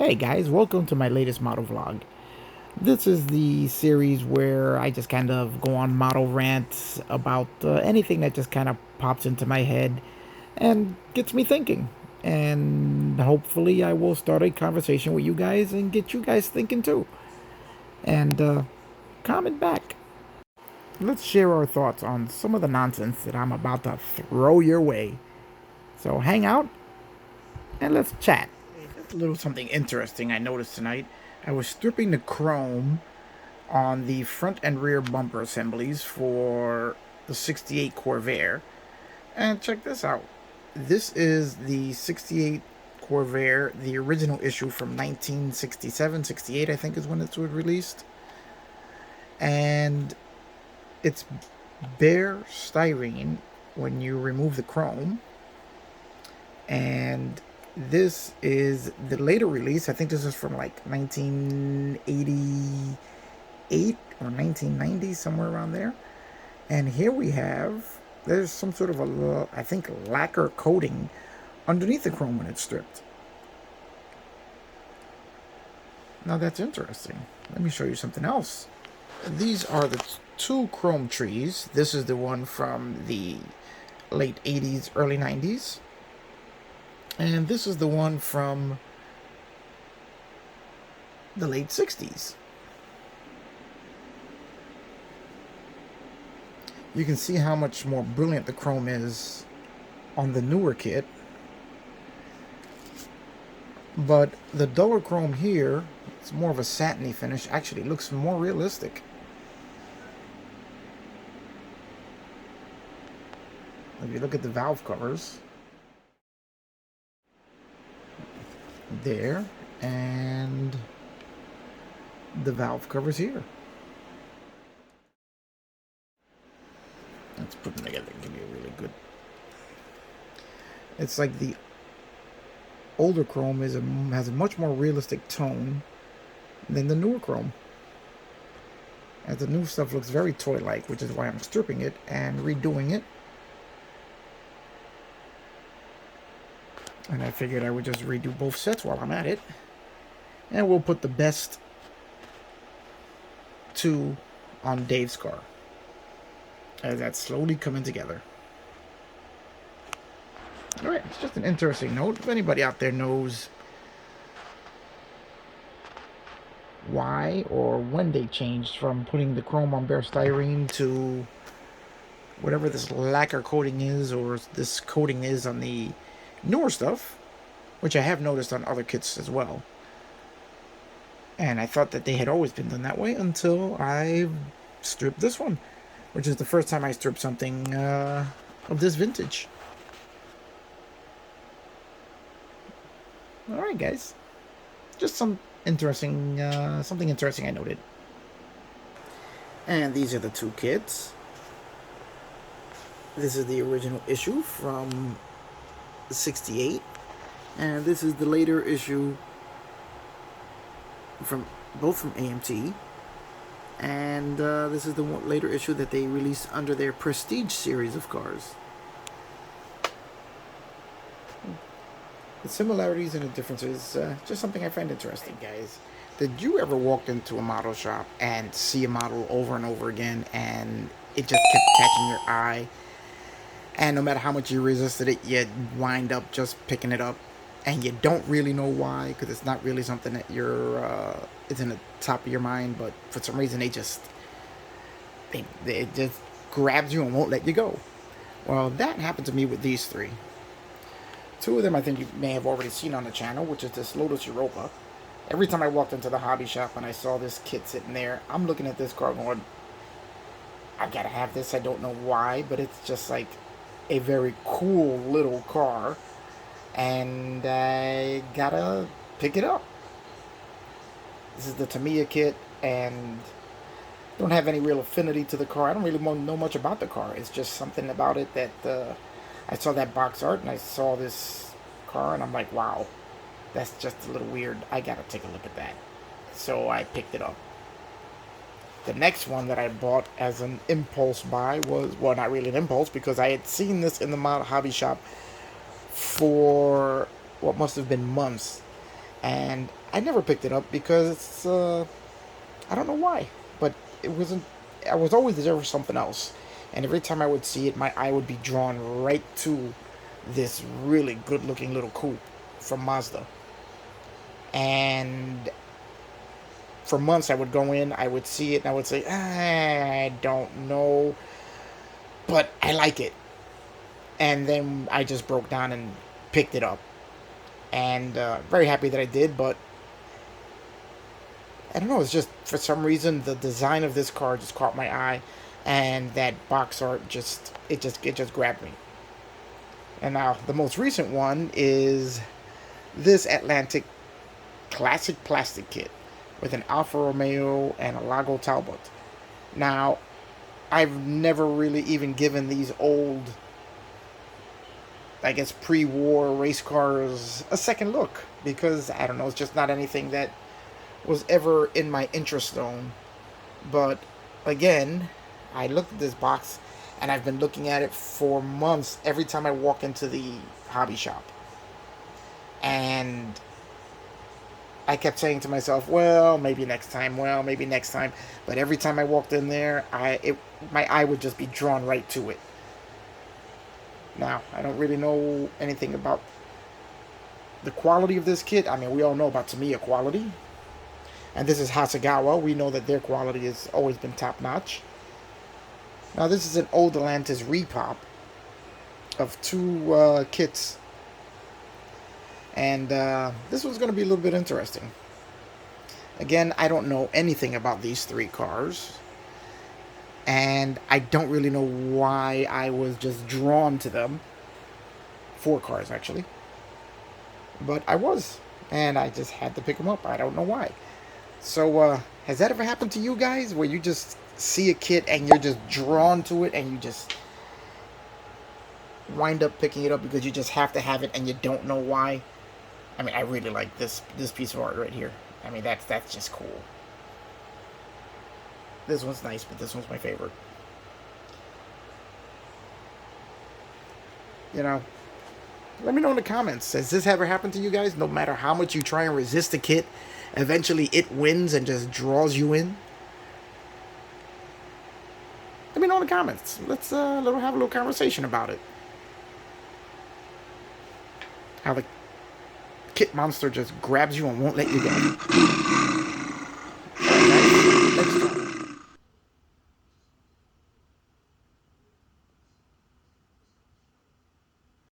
Alright guys, welcome to my latest model vlog. This is the series where I just kind of go on model rants about anything that just kind of pops into my head and gets me thinking. And hopefully I will start a conversation with you guys and get you guys thinking too. And comment back. Let's share our thoughts on some of the nonsense that I'm about to throw your way. So hang out and let's chat. Just a little something interesting I noticed tonight. I was stripping the chrome on the front and rear bumper assemblies for the 68 Corvair. And check this out. This is the 68 Corvair, the original issue from 1967, 68 I think is when it was released. And it's bare styrene when you remove the chrome. And this is the later release. I think this is from like 1988 or 1990, somewhere around there. And here we have, there's some sort of a, I think, lacquer coating underneath the chrome when it's stripped. Now that's interesting. Let me show you something else. These are the two chrome trees. This is the one from the late 80s, early 90s. And this is the one from the late 60s. You can see how much more brilliant the chrome is on the newer kit. But the duller chrome here, it's more of a satiny finish. Actually, it looks more realistic. If you look at the valve covers, there, and the valve covers here. Let's put them together and give you a really good. It's like the older chrome has a much more realistic tone than the newer chrome. And the new stuff looks very toy-like, which is why I'm stripping it and redoing it. And I figured I would just redo both sets while I'm at it. And we'll put the best two on Dave's car, as that's slowly coming together. Alright, it's just an interesting note. If anybody out there knows why or when they changed from putting the chrome on bare styrene to whatever this lacquer coating is, or this coating is on the newer stuff, which I have noticed on other kits as well. And I thought that they had always been done that way until I stripped this one, which is the first time I stripped something of this vintage. Alright guys, just some interesting, something interesting I noted. And these are the two kits. This is the original issue from 68, and this is the later issue from both from AMT, and this is the later issue that they released under their Prestige series of cars. The similarities and the differences, just something I find interesting. Hey guys, did you ever walk into a model shop and see a model over and over again and it just kept catching your eye? And no matter how much you resisted it, you wind up just picking it up. And you don't really know why, because it's not really something that it's in the top of your mind. But for some reason, it just grabs you and won't let you go. Well, that happened to me with these three. Two of them I think you may have already seen on the channel, which is this Lotus Europa. Every time I walked into the hobby shop and I saw this kit sitting there, I'm looking at this car going, I gotta have this. I don't know why, but it's just like a very cool little car, and I gotta pick it up. This is the Tamiya kit, and don't have any real affinity to the car. I don't really know much about the car. It's just something about it that I saw that box art and I saw this car and I'm like, wow, that's just a little weird. I gotta take a look at that. So I picked it up. The next one that I bought as an impulse buy was, well, not really an impulse, because I had seen this in the model hobby shop for what must have been months. And I never picked it up because it's, I don't know why, but it wasn't. I was always there for something else, and every time I would see it, my eye would be drawn right to this really good-looking little coupe from Mazda. And for months, I would go in, I would see it, and I would say, I don't know, but I like it. And then I just broke down and picked it up, and very happy that I did. But I don't know. It's just for some reason the design of this car just caught my eye, and that box art just grabbed me. And now the most recent one is this Atlantic Classic Plastic Kit with an Alfa Romeo and a Lago Talbot. Now, I've never really even given these old, I guess, pre-war race cars a second look because I don't know. It's just not anything that was ever in my interest zone. But again, I looked at this box and I've been looking at it for months every time I walk into the hobby shop. And I kept saying to myself, well, maybe next time, well, maybe next time. But every time I walked in there, my eye would just be drawn right to it. Now, I don't really know anything about the quality of this kit. I mean, we all know about Tamiya quality. And this is Hasegawa. We know that their quality has always been top notch. Now, this is an old Atlantis repop of two kits. And this one's going to be a little bit interesting. Again, I don't know anything about these three cars. And I don't really know why I was just drawn to them. 4 cars, actually. But I was. And I just had to pick them up. I don't know why. So, has that ever happened to you guys? Where you just see a kit and you're just drawn to it and you just wind up picking it up because you just have to have it and you don't know why? I mean, I really like this piece of art right here. I mean, that's just cool. This one's nice, but this one's my favorite. You know, let me know in the comments. Has this ever happened to you guys? No matter how much you try and resist the kit, eventually it wins and just draws you in. Let me know in the comments. Let's have a little conversation about it. How the kit monster just grabs you and won't let you go.